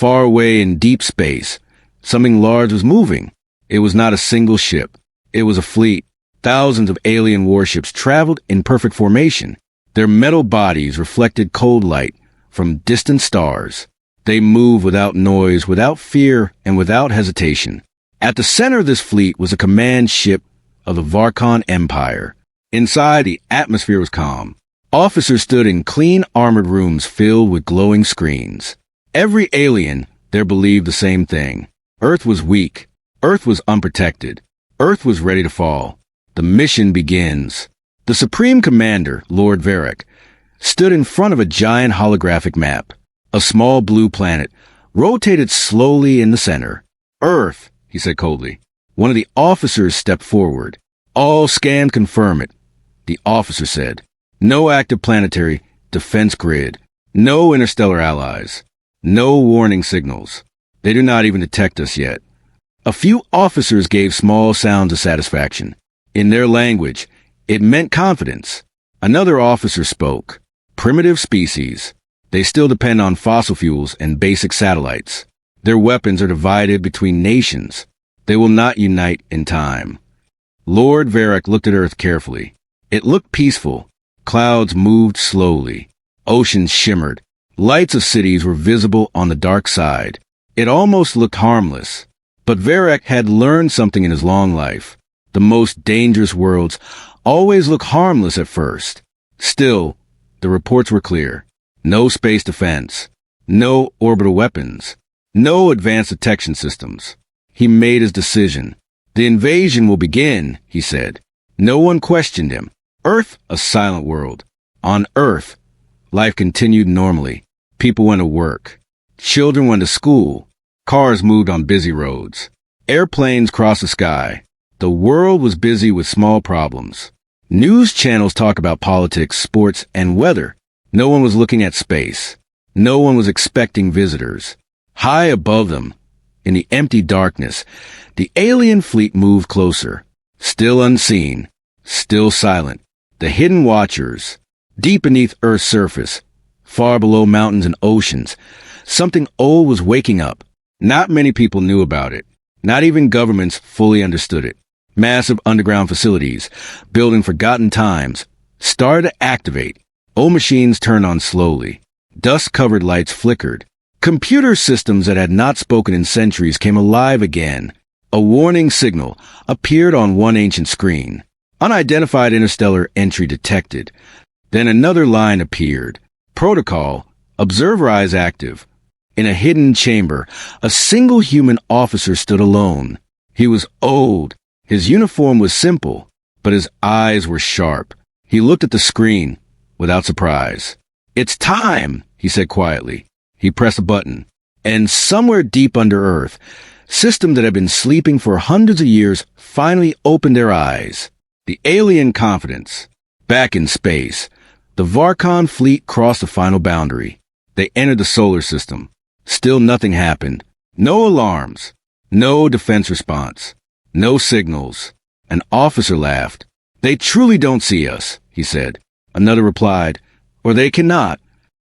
Far away in deep space, something large was moving. It was not a single ship. It was a fleet. Thousands of alien warships traveled in perfect formation. Their metal bodies reflected cold light from distant stars. They moved without noise, without fear, and without hesitation. At the center of this fleet was a command ship of the Varkon Empire. Inside, the atmosphere was calm. Officers stood in clean, armored rooms filled with glowing screens. Every alien there believed the same thing. Earth was weak. Earth was unprotected. Earth was ready to fall. The mission begins. The Supreme Commander, Lord Varric, stood in front of a giant holographic map. A small blue planet rotated slowly in the center. Earth, he said coldly. One of the officers stepped forward. All scans confirm it, the officer said. No active planetary defense grid. No interstellar allies. No warning signals. They do not even detect us yet. A few officers gave small sounds of satisfaction. In their language, it meant confidence. Another officer spoke. Primitive species. They still depend on fossil fuels and basic satellites. Their weapons are divided between nations. They will not unite in time. Lord Varric looked at Earth carefully. It looked peaceful. Clouds moved slowly. Oceans shimmered. Lights of cities were visible on the dark side. It almost looked harmless. But Varric had learned something in his long life. The most dangerous worlds always look harmless at first. Still, the reports were clear. No space defense. No orbital weapons. No advanced detection systems. He made his decision. The invasion will begin, he said. No one questioned him. Earth, a silent world. On Earth, life continued normally. People went to work. Children went to school. Cars moved on busy roads. Airplanes crossed the sky. The world was busy with small problems. News channels talked about politics, sports, and weather. No one was looking at space. No one was expecting visitors. High above them, in the empty darkness, the alien fleet moved closer. Still unseen. Still silent. The hidden watchers. Deep beneath Earth's surface, far below mountains and oceans, something old was waking up. Not many people knew about it. Not even governments fully understood it. Massive underground facilities, built in forgotten times, started to activate. Old machines turned on slowly. Dust-covered lights flickered. Computer systems that had not spoken in centuries came alive again. A warning signal appeared on one ancient screen. Unidentified interstellar entry detected. Then another line appeared. Protocol, observer eyes active. In a hidden chamber, a single human officer stood alone. He was old. His uniform was simple, but his eyes were sharp. He looked at the screen without surprise. "It's time," he said quietly. He pressed a button, and somewhere deep under Earth, systems that had been sleeping for hundreds of years finally opened their eyes. The alien confidence. Back in space, the Varkon fleet crossed the final boundary. They entered the solar system. Still nothing happened. No alarms. No defense response. No signals. An officer laughed. "They truly don't see us," he said. Another replied, "Or they cannot."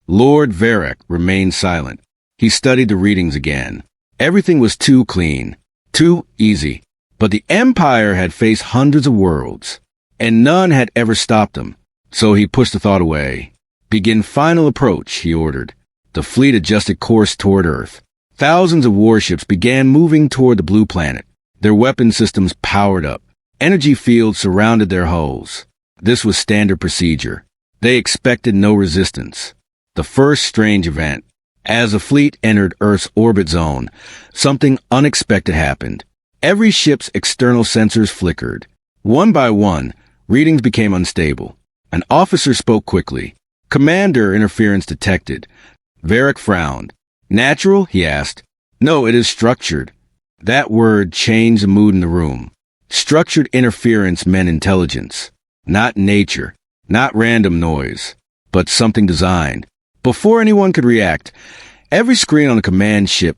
Lord Varric remained silent. He studied the readings again. Everything was too clean, too easy. But the Empire had faced hundreds of worlds, and none had ever stopped them. So he pushed the thought away. "Begin final approach," he ordered. The fleet adjusted course toward Earth. Thousands of warships began moving toward the blue planet. Their weapon systems powered up. Energy fields surrounded their hulls. This was standard procedure. They expected no resistance. The first strange event. As the fleet entered Earth's orbit zone, something unexpected happened. Every ship's external sensors flickered. One by one, readings became unstable. An officer spoke quickly. "Commander, interference detected." Varric frowned. "Natural?" he asked. "No, it is structured." That word changed the mood in the room. Structured interference meant intelligence. Not nature. Not random noise. But something designed. Before anyone could react, every screen on the command ship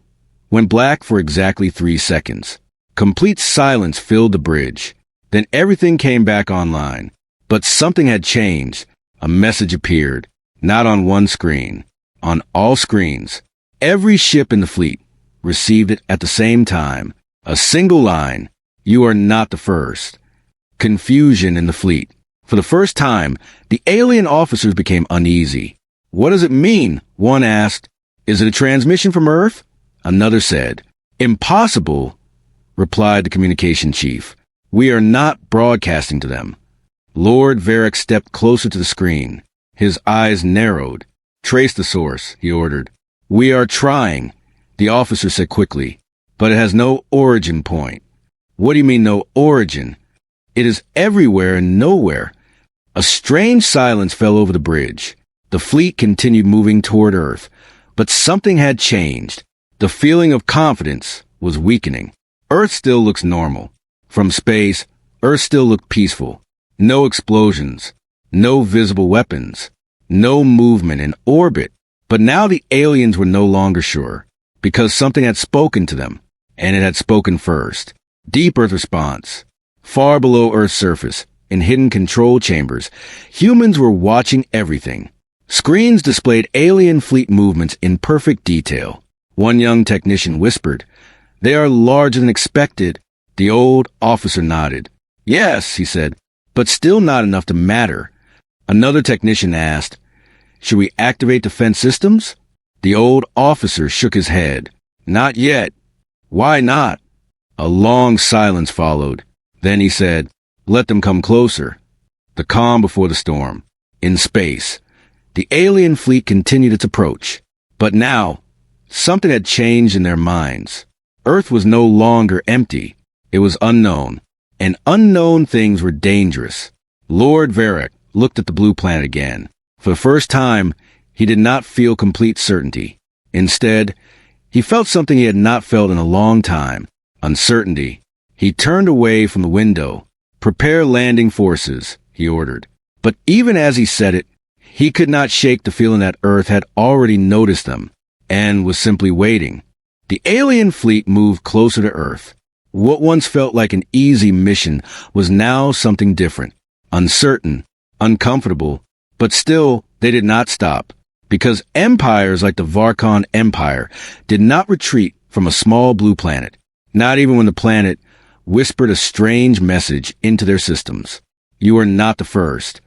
went black for exactly 3 seconds. Complete silence filled the bridge. Then everything came back online. But something had changed. A message appeared. Not on one screen. On all screens. Every ship in the fleet received it at the same time. A single line. You are not the first. Confusion in the fleet. For the first time, the alien officers became uneasy. What does it mean? One asked. Is it a transmission from Earth? Another said. Impossible, replied the communication chief. We are not broadcasting to them. Lord Varric stepped closer to the screen. His eyes narrowed. Trace the source, he ordered. We are trying, the officer said quickly, but it has no origin point. What do you mean no origin? It is everywhere and nowhere. A strange silence fell over the bridge. The fleet continued moving toward Earth, but something had changed. The feeling of confidence was weakening. Earth still looks normal. From space, Earth still looked peaceful. No explosions, no visible weapons, no movement in orbit. But now the aliens were no longer sure, because something had spoken to them, and it had spoken first. Deep Earth response. Far below Earth's surface, in hidden control chambers, humans were watching everything. Screens displayed alien fleet movements in perfect detail. One young technician whispered, "They are larger than expected." The old officer nodded. "Yes," he said, "but still not enough to matter." Another technician asked, "Should we activate defense systems?" The old officer shook his head. "Not yet." "Why not?" A long silence followed. Then he said, "Let them come closer." The calm before the storm. In space, the alien fleet continued its approach. But now, something had changed in their minds. Earth was no longer empty. It was unknown, and unknown things were dangerous. Lord Varric looked at the blue planet again. For the first time, he did not feel complete certainty. Instead, he felt something he had not felt in a long time. Uncertainty. He turned away from the window. "Prepare landing forces," he ordered. But even as he said it, he could not shake the feeling that Earth had already noticed them and was simply waiting. The alien fleet moved closer to Earth. What once felt like an easy mission was now something different. Uncertain, uncomfortable, but still they did not stop. Because empires like the Varkon Empire did not retreat from a small blue planet, not even when the planet whispered a strange message into their systems. You are not the first.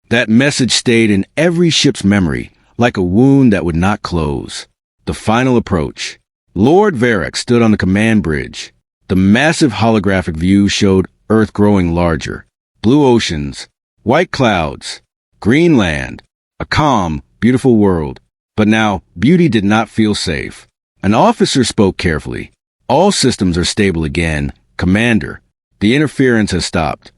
That message stayed in every ship's memory, like a wound that would not close. The final approach. Lord Varric stood on the command bridge. The massive holographic view showed Earth growing larger. Blue oceans, white clouds, green land, a calm, beautiful world. But now, beauty did not feel safe. An officer spoke carefully. "All systems are stable again, Commander. The interference has stopped."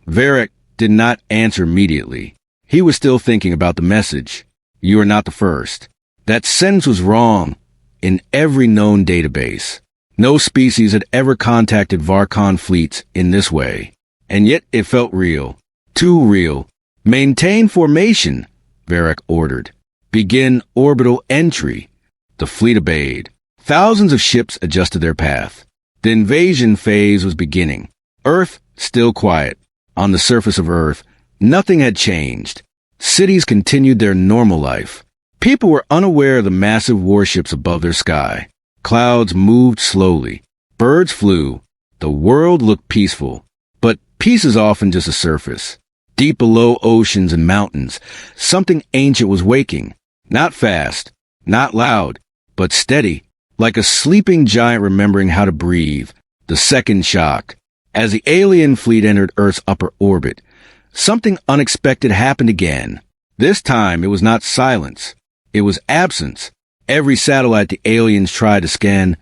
Varric did not answer immediately. He was still thinking about the message. You are not the first. That sentence was wrong in every known database. No species had ever contacted Varkon fleets in this way. And yet it felt real. Too real. "Maintain formation," Varric ordered. "Begin orbital entry." The fleet obeyed. Thousands of ships adjusted their path. The invasion phase was beginning. Earth still quiet. On the surface of Earth, nothing had changed. Cities continued their normal life. People were unaware of the massive warships above their sky. Clouds moved slowly. Birds flew. The world looked peaceful. But peace is often just a surface. Deep below oceans and mountains, something ancient was waking. Not fast, not loud, but steady, like a sleeping giant remembering how to breathe. The second shock. As the alien fleet entered Earth's upper orbit, something unexpected happened again. This time, it was not silence. It was absence. Every satellite the aliens tried to scan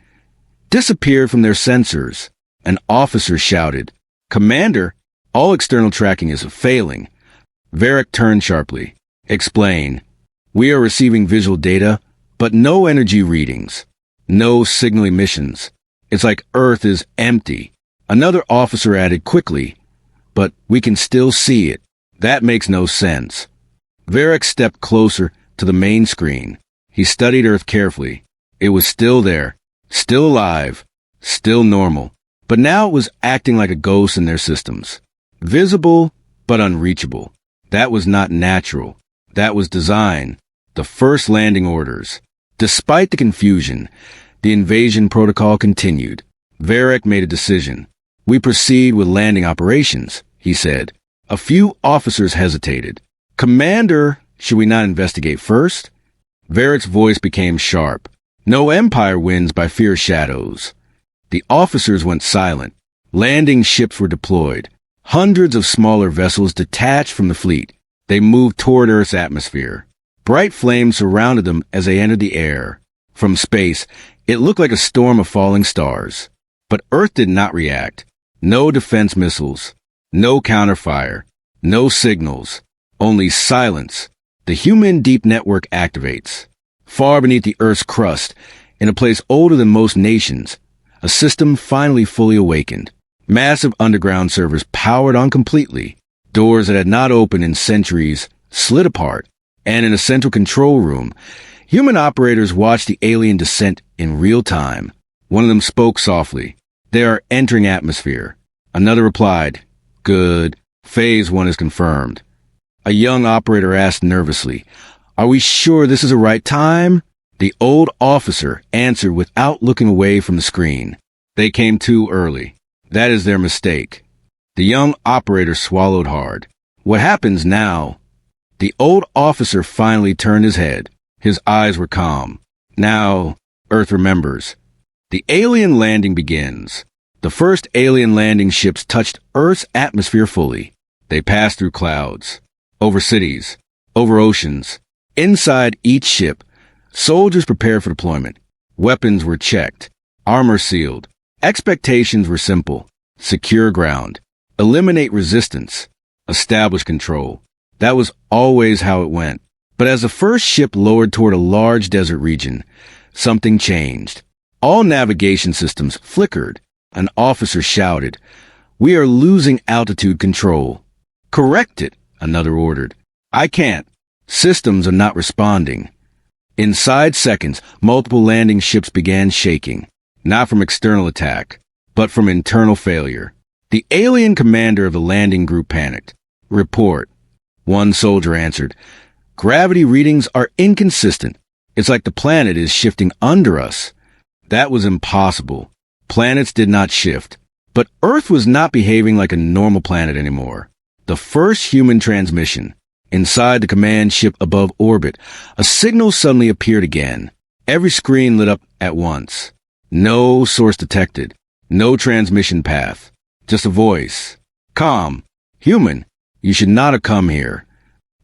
disappeared from their sensors. An officer shouted, "Commander, all external tracking is failing." Varric turned sharply. "Explain." "We are receiving visual data, but no energy readings. No signal emissions. It's like Earth is empty." Another officer added quickly, "But we can still see it." "That makes no sense." Varric stepped closer to the main screen. He studied Earth carefully. It was still there, still alive, still normal. But now it was acting like a ghost in their systems. Visible, but unreachable. That was not natural. That was design. The first landing orders. Despite the confusion, the invasion protocol continued. Varric made a decision. We proceed with landing operations, he said. A few officers hesitated. Commander, should we not investigate first? Varric's voice became sharp. No empire wins by fear shadows. The officers went silent. Landing ships were deployed. Hundreds of smaller vessels detached from the fleet. They moved toward Earth's atmosphere. Bright flames surrounded them as they entered the air. From space, it looked like a storm of falling stars. But Earth did not react. No defense missiles. No counterfire. No signals. Only silence. The human deep network activates. Far beneath the Earth's crust, in a place older than most nations, a system finally fully awakened. Massive underground servers powered on completely. Doors that had not opened in centuries slid apart. And in a central control room, human operators watched the alien descent in real time. One of them spoke softly. They are entering atmosphere. Another replied, Good. Phase 1 is confirmed. A young operator asked nervously, Are we sure this is the right time? The old officer answered without looking away from the screen. They came too early. That is their mistake. The young operator swallowed hard. What happens now? The old officer finally turned his head. His eyes were calm. Now, Earth remembers. The alien landing begins. The first alien landing ships touched Earth's atmosphere fully. They passed through clouds, over cities, over oceans. Inside each ship, soldiers prepared for deployment. Weapons were checked, armor sealed. Expectations were simple. Secure ground. Eliminate resistance. Establish control. That was always how it went. But as the first ship lowered toward a large desert region, something changed. All navigation systems flickered. An officer shouted, We are losing altitude control. Correct it, another ordered. I can't. Systems are not responding. Inside seconds, multiple landing ships began shaking. Not from external attack, but from internal failure. The alien commander of the landing group panicked. Report. One soldier answered, Gravity readings are inconsistent. It's like the planet is shifting under us. That was impossible. Planets did not shift. But Earth was not behaving like a normal planet anymore. The first human transmission. Inside the command ship above orbit, a signal suddenly appeared again. Every screen lit up at once. No source detected. No transmission path. Just a voice. Calm. Human. You should not have come here.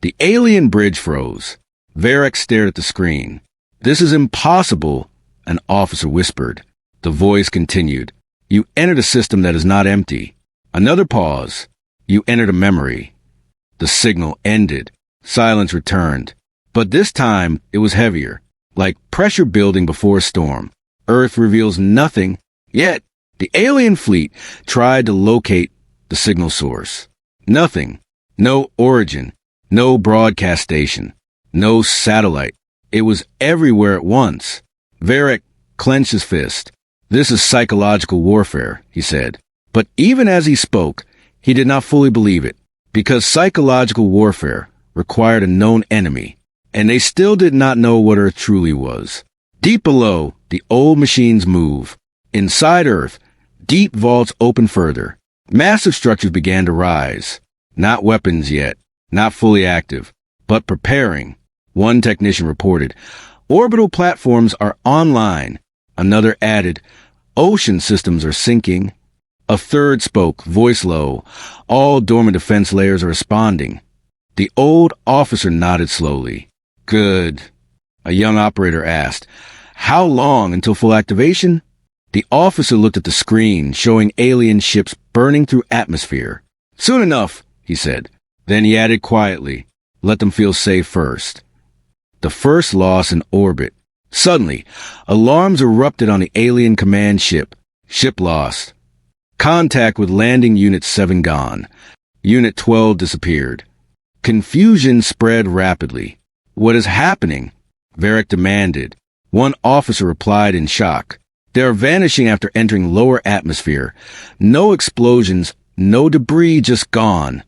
The alien bridge froze. Varric stared at the screen. This is impossible, an officer whispered. The voice continued. You entered a system that is not empty. Another pause. You entered a memory. The signal ended. Silence returned. But this time, it was heavier, like pressure building before a storm. Earth reveals nothing, yet the alien fleet tried to locate the signal source. Nothing. No origin. No broadcast station. No satellite. It was everywhere at once. Varric clenched his fist. This is psychological warfare, he said. But even as he spoke, he did not fully believe it, because psychological warfare required a known enemy, and they still did not know what Earth truly was. Deep below, the old machines move. Inside Earth, deep vaults open further. Massive structures began to rise. Not weapons yet, not fully active, but preparing. One technician reported, Orbital platforms are online. Another added, Ocean systems are sinking. A third spoke, voice low, All dormant defense layers are responding. The old officer nodded slowly. Good. A young operator asked, How long until full activation? The officer looked at the screen, showing alien ships burning through atmosphere. Soon enough, he said. Then he added quietly, Let them feel safe first. The first loss in orbit. Suddenly, alarms erupted on the alien command ship. Ship lost. Contact with landing Unit 7 gone. Unit 12 disappeared. Confusion spread rapidly. What is happening? Varric demanded. One officer replied in shock. They are vanishing after entering lower atmosphere. No explosions, no debris, just gone.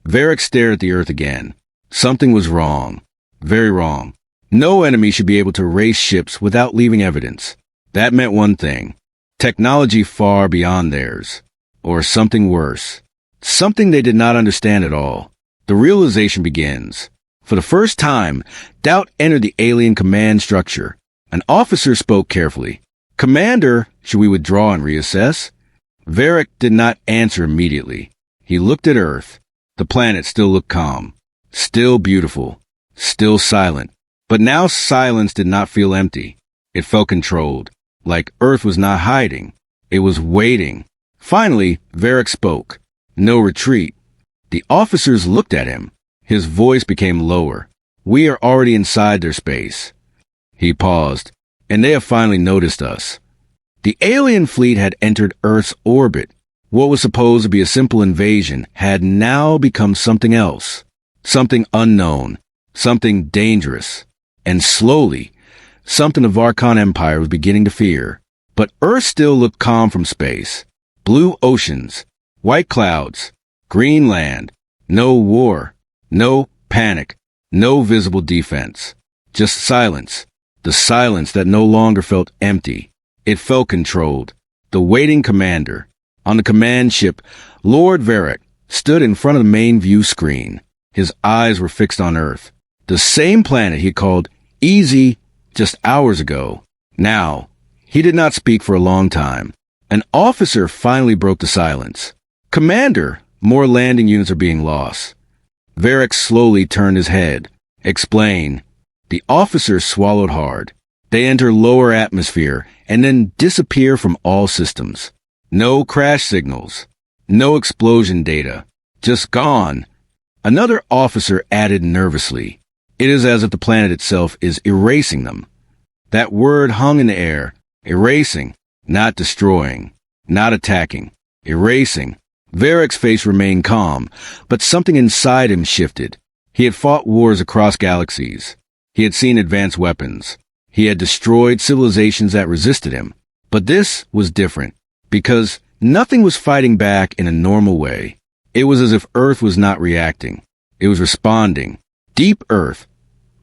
Varric stared at the Earth again. Something was wrong. Very wrong. No enemy should be able to race ships without leaving evidence. That meant one thing: technology far beyond theirs. Or something worse. Something they did not understand at all. The realization begins. For the first time, doubt entered the alien command structure. An officer spoke carefully. "Commander, should we withdraw and reassess?" Varric did not answer immediately. He looked at Earth. The planet still looked calm. Still beautiful. Still silent. But now silence did not feel empty. It felt controlled. Like Earth was not hiding. It was waiting. Finally, Varric spoke. No retreat. The officers looked at him. His voice became lower. "We are already inside their space." He paused. "And they have finally noticed us." The alien fleet had entered Earth's orbit. What was supposed to be a simple invasion had now become something else. Something unknown. Something dangerous. And slowly, something the Varkon Empire was beginning to fear. But Earth still looked calm from space. Blue oceans, white clouds, green land, no war, no panic, no visible defense. Just silence. The silence that no longer felt empty. It felt controlled. The waiting commander, on the command ship, Lord Varric, stood in front of the main view screen. His eyes were fixed on Earth. The same planet he called easy just hours ago. Now, he did not speak for a long time. An officer finally broke the silence. "Commander, more landing units are being lost." Varric slowly turned his head. "Explain." The officer swallowed hard. "They enter lower atmosphere and then disappear from all systems. No crash signals. No explosion data. Just gone." Another officer added nervously. "It is as if the planet itself is erasing them." That word hung in the air. Erasing. Not destroying. Not attacking. Erasing. Varric's face remained calm, but something inside him shifted. He had fought wars across galaxies. He had seen advanced weapons. He had destroyed civilizations that resisted him. But this was different, because nothing was fighting back in a normal way. It was as if Earth was not reacting. It was responding. Deep Earth,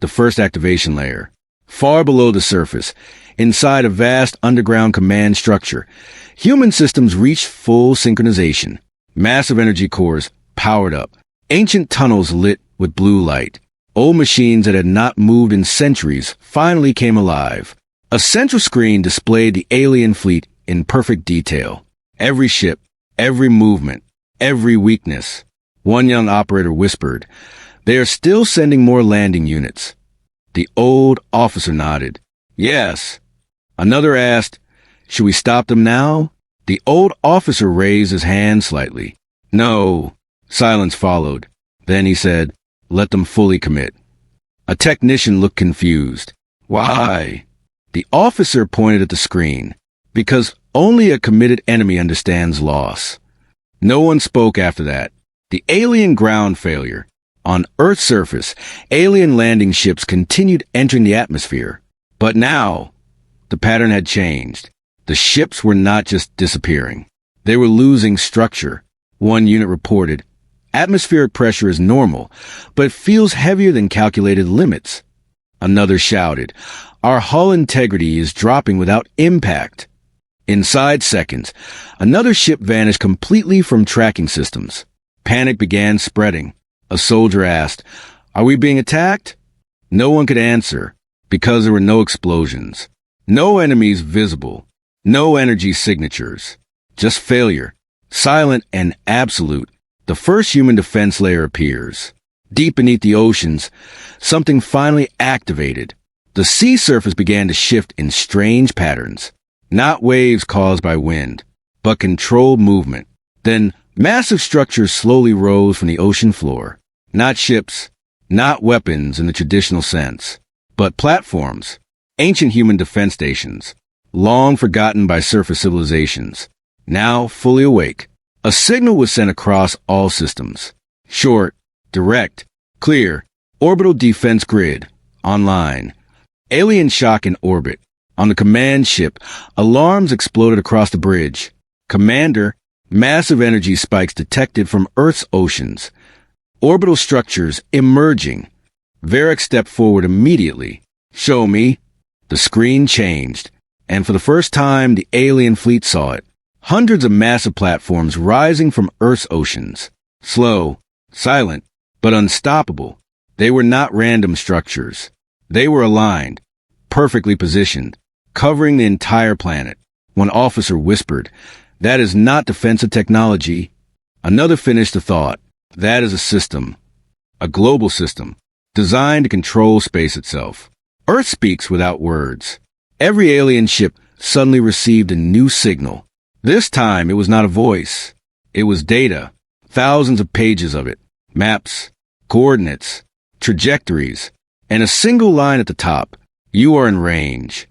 the first activation layer, far below the surface, inside a vast underground command structure, human systems reached full synchronization. Massive energy cores powered up. Ancient tunnels lit with blue light. Old machines that had not moved in centuries finally came alive. A central screen displayed the alien fleet in perfect detail. Every ship, every movement, every weakness. One young operator whispered, "They are still sending more landing units." The old officer nodded. "Yes." Another asked, "Should we stop them now?" The old officer raised his hand slightly. "No." Silence followed. Then he said, "Let them fully commit." A technician looked confused. "Why?" The officer pointed at the screen. "Because only a committed enemy understands loss." No one spoke after that. The alien ground failure. On Earth's surface, alien landing ships continued entering the atmosphere. But now, the pattern had changed. The ships were not just disappearing. They were losing structure. One unit reported, "Atmospheric pressure is normal, but it feels heavier than calculated limits." Another shouted, "Our hull integrity is dropping without impact." Inside seconds, another ship vanished completely from tracking systems. Panic began spreading. A soldier asked, "Are we being attacked?" No one could answer, because there were no explosions. No enemies visible. No energy signatures. Just failure. Silent and absolute. The first human defense layer appears. Deep beneath the oceans, something finally activated. The sea surface began to shift in strange patterns. Not waves caused by wind, but controlled movement. Then massive structures slowly rose from the ocean floor. Not ships, not weapons in the traditional sense, but platforms. Ancient human defense stations, long forgotten by surface civilizations, now fully awake. A signal was sent across all systems. Short, direct, clear, orbital defense grid, online. Alien shock in orbit. On the command ship, alarms exploded across the bridge. "Commander, massive energy spikes detected from Earth's oceans. Orbital structures emerging." Varric stepped forward immediately. Show me. The screen changed, and for the first time the alien fleet saw it. Hundreds of massive platforms rising from Earth's oceans. Slow, silent, but unstoppable. They were not random structures. They were aligned, perfectly positioned, covering the entire planet. One officer whispered, "That is not defensive technology." Another finished the thought, "That is a system. A global system, designed to control space itself." Earth speaks without words. Every alien ship suddenly received a new signal. This time it was not a voice. It was data. Thousands of pages of it. Maps, coordinates, trajectories, and a single line at the top. "You are in range."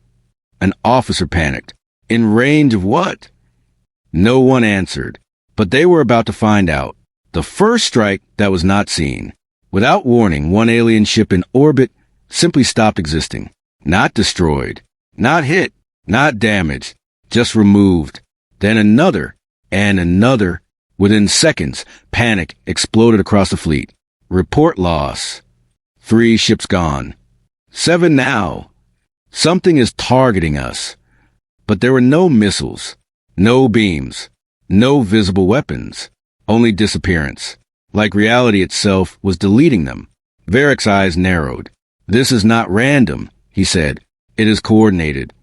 An officer panicked. In range of what? No one answered, but they were about to find out. The first strike that was not seen. Without warning, one alien ship in orbit simply stopped existing. Not destroyed, not hit, not damaged, just removed. Then another, and another. Within seconds, panic exploded across the fleet. Report loss. 3 ships gone. 7 now. Something is targeting us. But there were no missiles, no beams, no visible weapons, only disappearance. Like reality itself was deleting them. Varric's eyes narrowed. "This is not random," he said. "It is coordinated."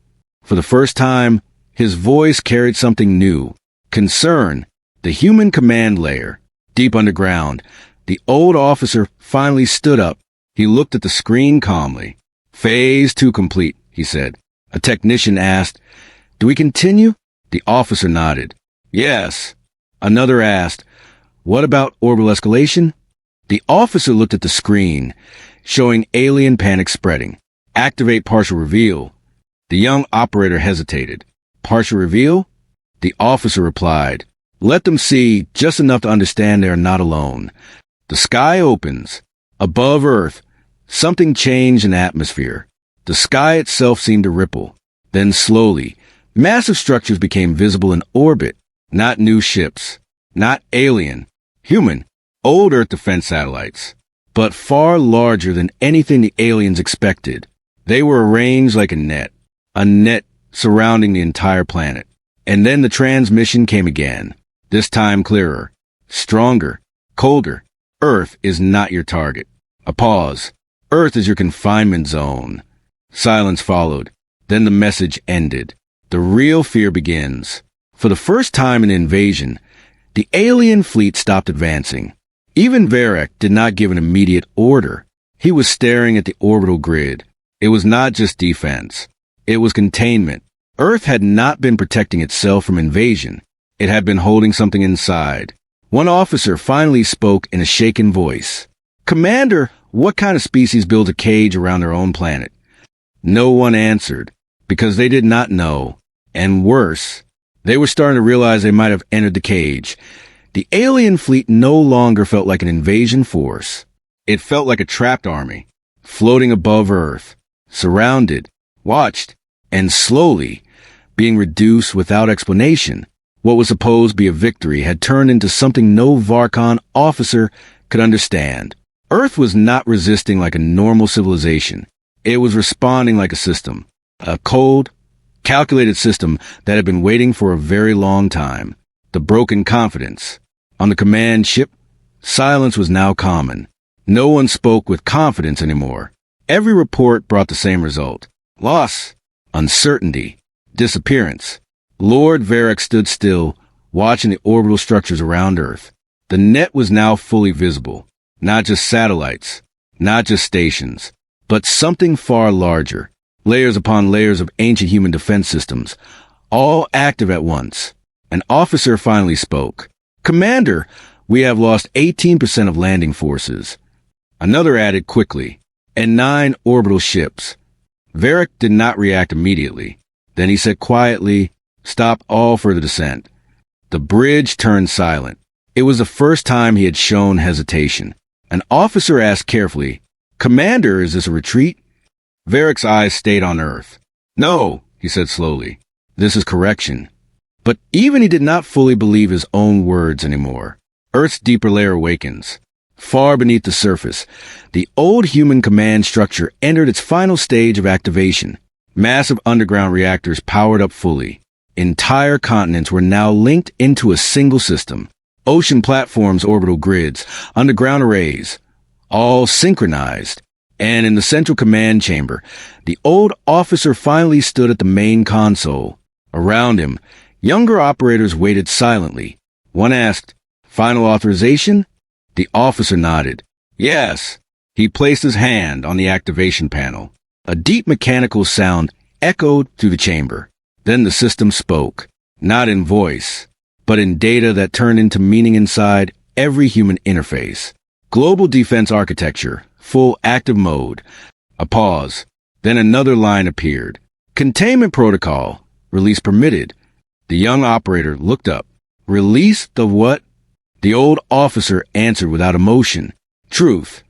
For the first time, his voice carried something new. Concern. The human command layer. Deep underground. The old officer finally stood up. He looked at the screen calmly. "Phase 2 complete," he said. A technician asked, "Do we continue?" The officer nodded. "Yes." Another asked, "What about orbital escalation?" The officer looked at the screen, showing alien panic spreading. "Activate partial reveal." The young operator hesitated. "Partial reveal?" The officer replied, "Let them see just enough to understand they are not alone." The sky opens. Above Earth, something changed in the atmosphere. The sky itself seemed to ripple. Then slowly, massive structures became visible in orbit. Not new ships. Not alien. Human. Old Earth defense satellites. But far larger than anything the aliens expected. They were arranged like a net. A net surrounding the entire planet. And then the transmission came again. This time clearer. Stronger. Colder. "Earth is not your target." A pause. "Earth is your confinement zone." Silence followed. Then the message ended. The real fear begins. For the first time in the invasion, the alien fleet stopped advancing. Even Varric did not give an immediate order. He was staring at the orbital grid. It was not just defense. It was containment. Earth had not been protecting itself from invasion. It had been holding something inside. One officer finally spoke in a shaken voice. "Commander, what kind of species builds a cage around their own planet?" No one answered, because they did not know. And worse, they were starting to realize they might have entered the cage. The alien fleet no longer felt like an invasion force. It felt like a trapped army, floating above Earth, surrounded, watched, and slowly being reduced without explanation. What was supposed to be a victory had turned into something no Varkon officer could understand. Earth was not resisting like a normal civilization. It was responding like a system. A cold, calculated system that had been waiting for a very long time. The broken confidence. On the command ship, silence was now common. No one spoke with confidence anymore. Every report brought the same result. Loss, uncertainty, disappearance. Lord Varric stood still, watching the orbital structures around Earth. The net was now fully visible. Not just satellites, not just stations, but something far larger. Layers upon layers of ancient human defense systems, all active at once. An officer finally spoke. "Commander, we have lost 18% of landing forces." Another added quickly, "and 9 orbital ships." Varric did not react immediately. Then he said quietly, "Stop all further descent." The bridge turned silent. It was the first time he had shown hesitation. An officer asked carefully, "Commander, is this a retreat?" Varric's eyes stayed on Earth. "No," he said slowly. "This is correction." But even he did not fully believe his own words anymore. Earth's deeper layer awakens. Far beneath the surface, the old human command structure entered its final stage of activation. Massive underground reactors powered up fully. Entire continents were now linked into a single system. Ocean platforms, orbital grids, underground arrays, all synchronized. And in the central command chamber, the old officer finally stood at the main console. Around him, younger operators waited silently. One asked, "Final authorization?" The officer nodded. "Yes." He placed his hand on the activation panel. A deep mechanical sound echoed through the chamber. Then the system spoke, not in voice, but in data that turned into meaning inside every human interface. Global defense architecture, full active mode. A pause. Then another line appeared. Containment protocol. Release permitted. The young operator looked up. Release the what? The old officer answered without emotion. Truth.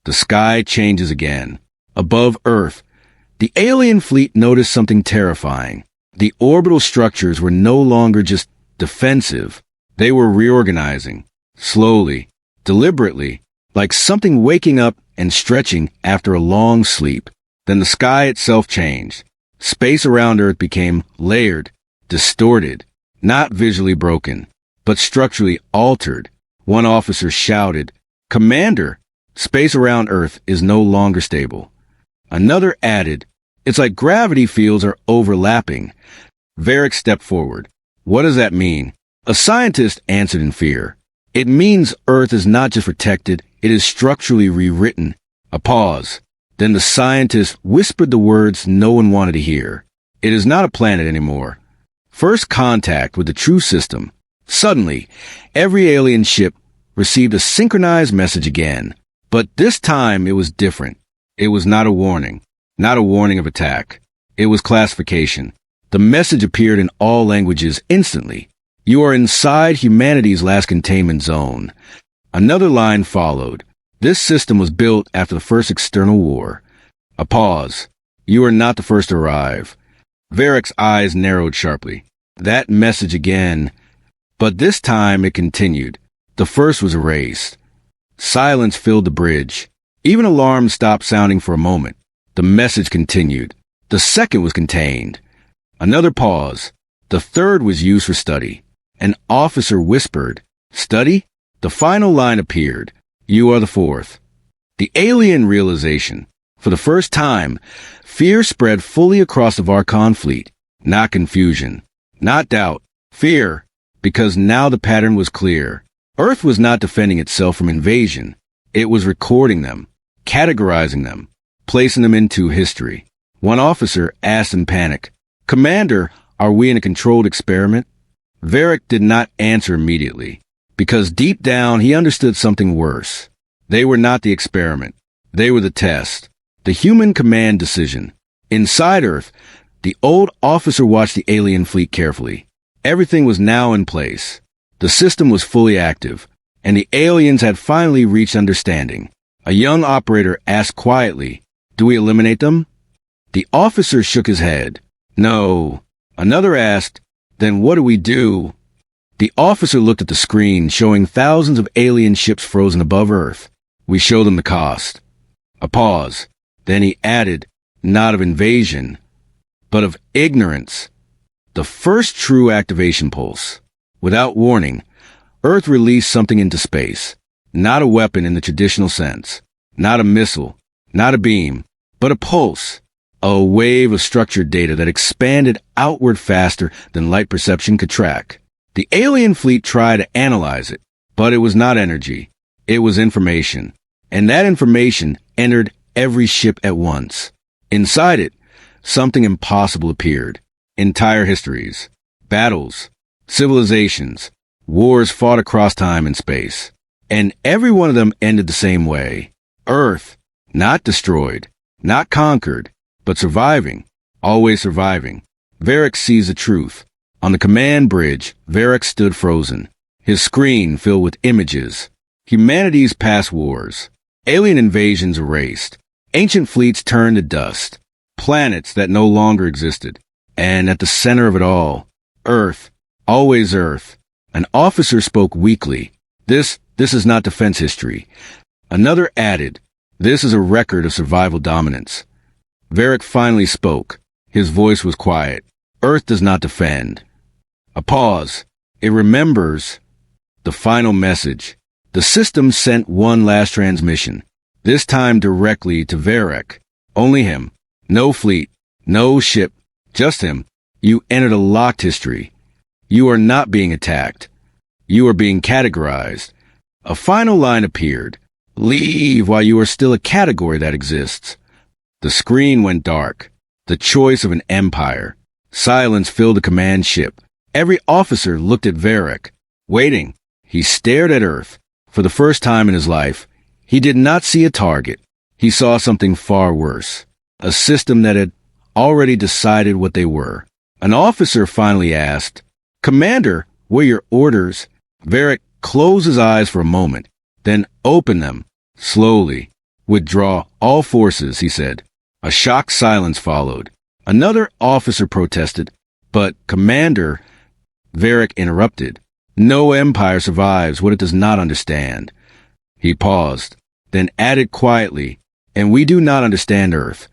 The sky changes again. Above Earth, the alien fleet noticed something terrifying. The orbital structures were no longer just defensive. They were reorganizing. Slowly, deliberately, like something waking up and stretching after a long sleep. Then the sky itself changed. Space around Earth became layered, distorted, not visually broken, but structurally altered. One officer shouted, "Commander, space around Earth is no longer stable." Another added, "It's like gravity fields are overlapping." Varric stepped forward. "What does that mean?" A scientist answered in fear. "It means Earth is not just protected, it is structurally rewritten." A pause. Then the scientist whispered the words no one wanted to hear. "It is not a planet anymore." First contact with the true system. Suddenly, every alien ship received a synchronized message again. But this time it was different. It was not a warning. Not a warning of attack. It was classification. The message appeared in all languages instantly. "You are inside humanity's last containment zone." Another line followed. "This system was built after the first external war." A pause. "You are not the first to arrive." Varric's eyes narrowed sharply. That message again. But this time it continued. The first was erased. Silence filled the bridge. Even alarms stopped sounding for a moment. The message continued. The second was contained. Another pause. The third was used for study. An officer whispered, "Study?" The final line appeared. "You are the fourth." The alien realization. For the first time, fear spread fully across the Varkon fleet. Not confusion. Not doubt. Fear. Because now the pattern was clear. Earth was not defending itself from invasion. It was recording them, categorizing them, placing them into history. One officer asked in panic, "Commander, are we in a controlled experiment?" Varric did not answer immediately, because deep down he understood something worse. They were not the experiment. They were the test. The human command decision. Inside Earth, the old officer watched the alien fleet carefully. Everything was now in place. The system was fully active, and the aliens had finally reached understanding. A young operator asked quietly, "Do we eliminate them?" The officer shook his head. "No." Another asked, "Then what do we do?" The officer looked at the screen showing thousands of alien ships frozen above Earth. "We show them the cost." A pause. Then he added, "Not of invasion, but of ignorance." The first true activation pulse. Without warning, Earth released something into space. Not a weapon in the traditional sense. Not a missile. Not a beam. But a pulse. A wave of structured data that expanded outward faster than light perception could track. The alien fleet tried to analyze it, but it was not energy. It was information. And that information entered every ship at once. Inside it, something impossible appeared. Entire histories, battles, civilizations, wars fought across time and space. And every one of them ended the same way. Earth, not destroyed, not conquered, but surviving, always surviving. Varric sees the truth. On the command bridge, Varric stood frozen, his screen filled with images. Humanity's past wars, alien invasions erased, ancient fleets turned to dust, planets that no longer existed. And at the center of it all, Earth, always Earth. An officer spoke weakly. This is not defense history. Another added, this is a record of survival dominance. Varric finally spoke. His voice was quiet. Earth does not defend. A pause. It remembers the final message. The system sent one last transmission, this time directly to Varric. Only him. No fleet. No ship. Just him. You entered a locked history. You are not being attacked. You are being categorized. A final line appeared. Leave while you are still a category that exists. The screen went dark. The choice of an empire. Silence filled the command ship. Every officer looked at Varric, waiting. He stared at Earth. For the first time in his life, he did not see a target. He saw something far worse. A system that had already decided what they were. An officer finally asked, "Commander, what are your orders?" Varric closed his eyes for a moment, then opened them. Slowly. "Withdraw all forces," he said. A shocked silence followed. Another officer protested, but Commander, Varric interrupted. No empire survives what it does not understand. He paused, then added quietly, "And we do not understand Earth."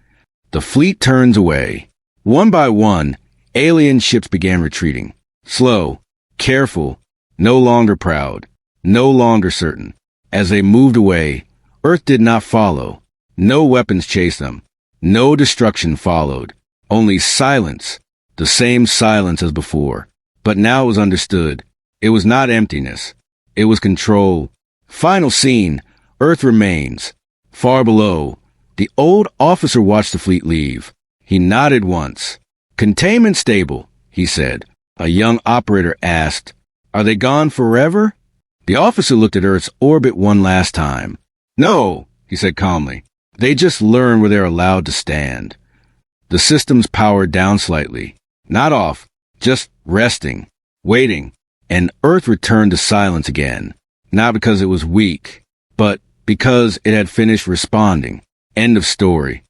The fleet turns away. One by one, alien ships began retreating. Slow, careful, no longer proud, no longer certain. As they moved away, Earth did not follow. No weapons chased them. No destruction followed. Only silence, the same silence as before. But now it was understood. It was not emptiness. It was control. Final scene, Earth remains. Far below, the old officer watched the fleet leave. He nodded once. "Containment stable," he said. A young operator asked, "Are they gone forever?" The officer looked at Earth's orbit one last time. "No," he said calmly. "They just learn where they're allowed to stand." The system's powered down slightly. Not off, just resting, waiting. And Earth returned to silence again. Not because it was weak, but because it had finished responding. End of story.